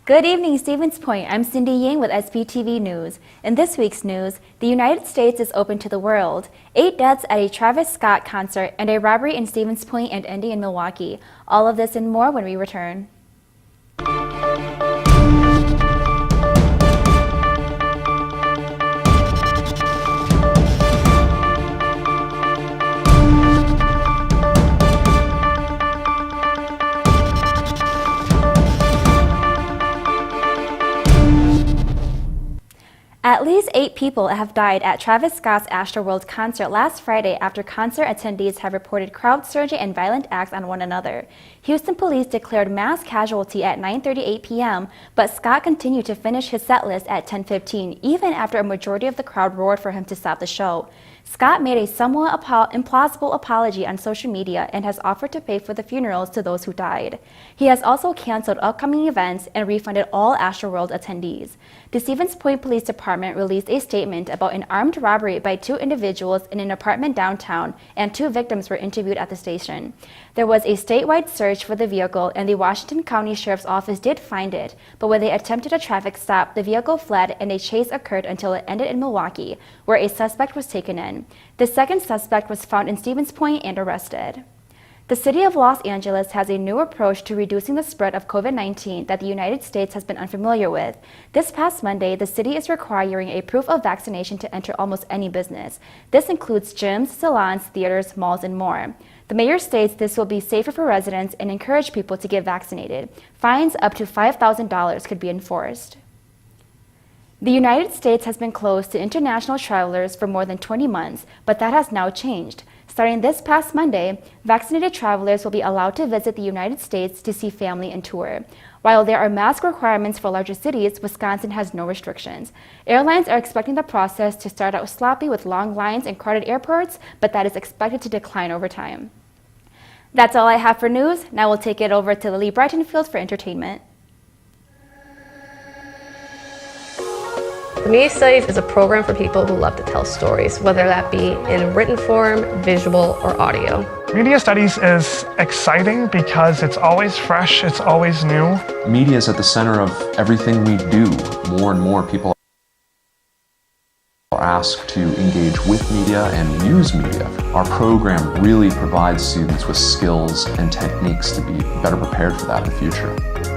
Good evening, Stevens Point. I'm Cindy Yang with SPTV News. In this week's news, the United States is open to the world. 8 deaths at a Travis Scott concert and a robbery in Stevens Point and ending in Milwaukee. All of this and more when we return. At least 8 people have died at Travis Scott's Astroworld concert last Friday after concert attendees have reported crowd surging and violent acts on one another. Houston police declared mass casualty at 9:38 p.m., but Scott continued to finish his set list at 10:15, even after a majority of the crowd roared for him to stop the show. Scott made a somewhat implausible apology on social media and has offered to pay for the funerals to those who died. He has also canceled upcoming events and refunded all Astroworld attendees. The Stevens Point Police Department released a statement about an armed robbery by 2 individuals in an apartment downtown, and 2 victims were interviewed at the station. There was a statewide search for the vehicle, and the Washington County Sheriff's Office did find it, but when they attempted a traffic stop, the vehicle fled and a chase occurred until it ended in Milwaukee, where a suspect was taken in. The second suspect was found in Stevens Point and arrested. The city of Los Angeles has a new approach to reducing the spread of COVID-19 that the United States has been unfamiliar with. This past Monday, the city is requiring a proof of vaccination to enter almost any business. This includes gyms, salons, theaters, malls, and more. The mayor states this will be safer for residents and encourage people to get vaccinated. Fines up to $5,000 could be enforced. The United States has been closed to international travelers for more than 20 months, but that has now changed. Starting this past Monday, vaccinated travelers will be allowed to visit the United States to see family and tour. While there are mask requirements for larger cities, Wisconsin has no restrictions. Airlines are expecting the process to start out sloppy with long lines and crowded airports, but that is expected to decline over time. That's all I have for news. Now we'll take it over to Lily Brightonfield for entertainment. The Media Studies is a program for people who love to tell stories, whether that be in written form, visual, or audio. Media Studies is exciting because it's always fresh, it's always new. Media is at the center of everything we do. More and more people are asked to engage with media and use media. Our program really provides students with skills and techniques to be better prepared for that in the future.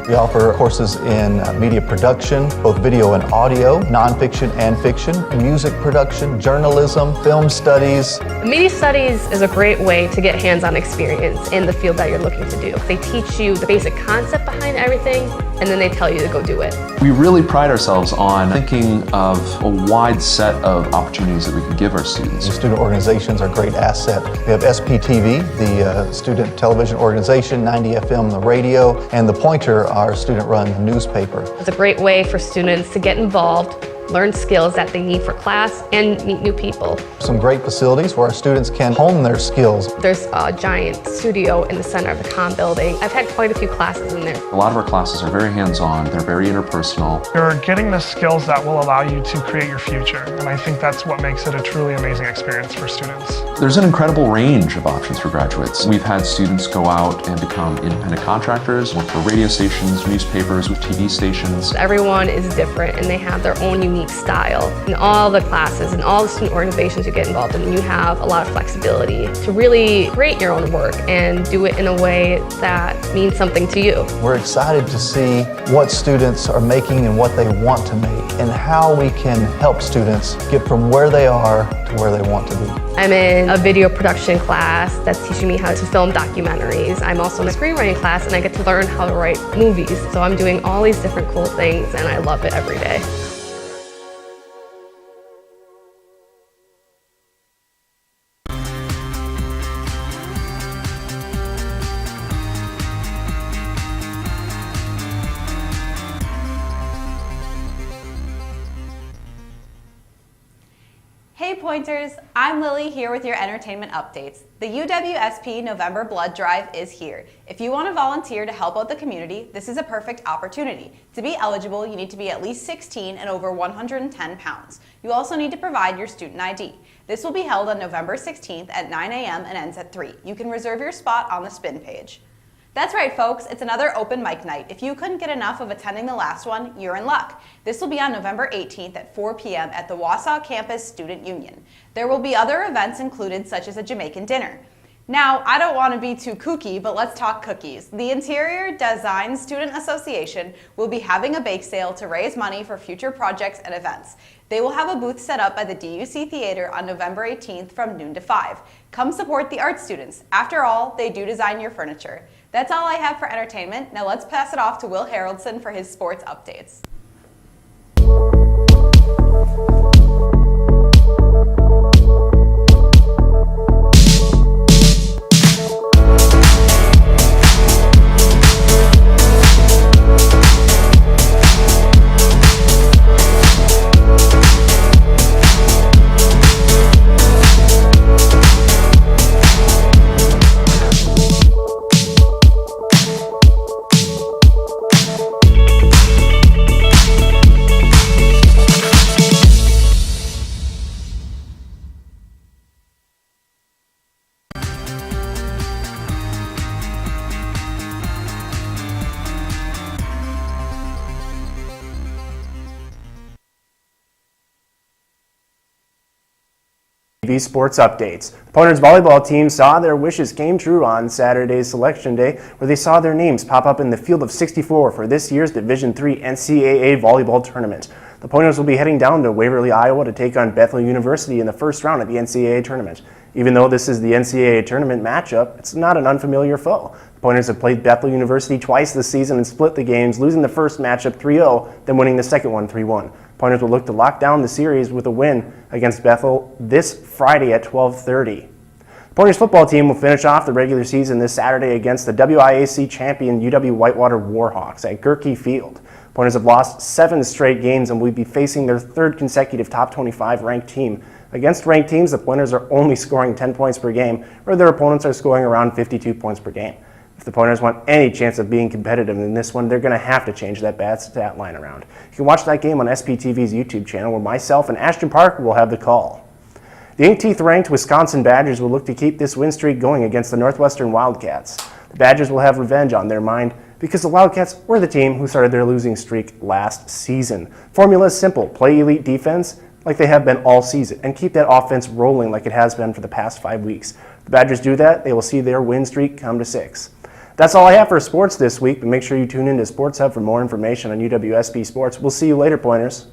We offer courses in media production, both video and audio, nonfiction and fiction, music production, journalism, film studies. Media Studies is a great way to get hands-on experience in the field that you're looking to do. They teach you the basic concept behind everything, and then they tell you to go do it. We really pride ourselves on thinking of a wide set of opportunities that we can give our students. The student organizations are a great asset. We have SPTV, the student television organization, 90 FM, the radio, and The Pointer, our student-run newspaper. It's a great way for students to get involved, learn skills that they need for class, and meet new people. Some great facilities where our students can hone their skills. There's a giant studio in the center of the comm building. I've had quite a few classes in there. A lot of our classes are very hands-on, they're very interpersonal. You're getting the skills that will allow you to create your future, and I think that's what makes it a truly amazing experience for students. There's an incredible range of options for graduates. We've had students go out and become independent contractors, work for radio stations, newspapers, with TV stations. Everyone is different and they have their own unique style. In all the classes and all the student organizations you get involved in, you have a lot of flexibility to really create your own work and do it in a way that means something to you. We're excited to see what students are making and what they want to make, and how we can help students get from where they are to where they want to be. I'm in a video production class that's teaching me how to film documentaries. I'm also in a screenwriting class and I get to learn how to write movies. So I'm doing all these different cool things and I love it every day. Hey Pointers, I'm Lily here with your entertainment updates. The UWSP November Blood Drive is here. If you want to volunteer to help out the community, this is a perfect opportunity. To be eligible, you need to be at least 16 and over 110 pounds. You also need to provide your student ID. This will be held on November 16th at 9 a.m. and ends at 3. You can reserve your spot on the spin page. That's right, folks. It's another open mic night. If you couldn't get enough of attending the last one, you're in luck. This will be on November 18th at 4 p.m. at the Wausau Campus Student Union. There will be other events included, such as a Jamaican dinner. Now, I don't want to be too kooky, but let's talk cookies. The Interior Design Student Association will be having a bake sale to raise money for future projects and events. They will have a booth set up by the DUC Theater on November 18th from noon to 5. Come support the art students. After all, they do design your furniture. That's all I have for entertainment. Now let's pass it off to Will Haraldson for his sports updates. TV sports updates. The Pointers volleyball team saw their wishes came true on Saturday's selection day, where they saw their names pop up in the field of 64 for this year's Division III NCAA volleyball tournament. The Pointers will be heading down to Waverly, Iowa to take on Bethel University in the first round of the NCAA tournament. Even though this is the NCAA tournament matchup, it's not an unfamiliar foe. The Pointers have played Bethel University twice this season and split the games, losing the first matchup 3-0, then winning the second one 3-1. Pointers will look to lock down the series with a win against Bethel this Friday at 12:30. The Pointers football team will finish off the regular season this Saturday against the WIAC champion UW-Whitewater Warhawks at Gerke Field. Pointers have lost 7 straight games and will be facing their third consecutive top 25 ranked team. Against ranked teams, the Pointers are only scoring 10 points per game, where their opponents are scoring around 52 points per game. If the Pointers want any chance of being competitive in this one, they're going to have to change that bad stat line around. You can watch that game on SPTV's YouTube channel, where myself and Ashton Parker will have the call. The 18th ranked Wisconsin Badgers will look to keep this win streak going against the Northwestern Wildcats. The Badgers will have revenge on their mind because the Wildcats were the team who started their losing streak last season. Formula is simple: play elite defense like they have been all season and keep that offense rolling like it has been for the past 5 weeks. If the Badgers do that, they will see their win streak come to 6. That's all I have for sports this week, but make sure you tune in to Sports Hub for more information on UWSP sports. We'll see you later, Pointers.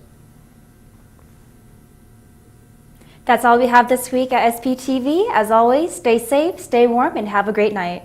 That's all we have this week at SPTV. As always, stay safe, stay warm, and have a great night.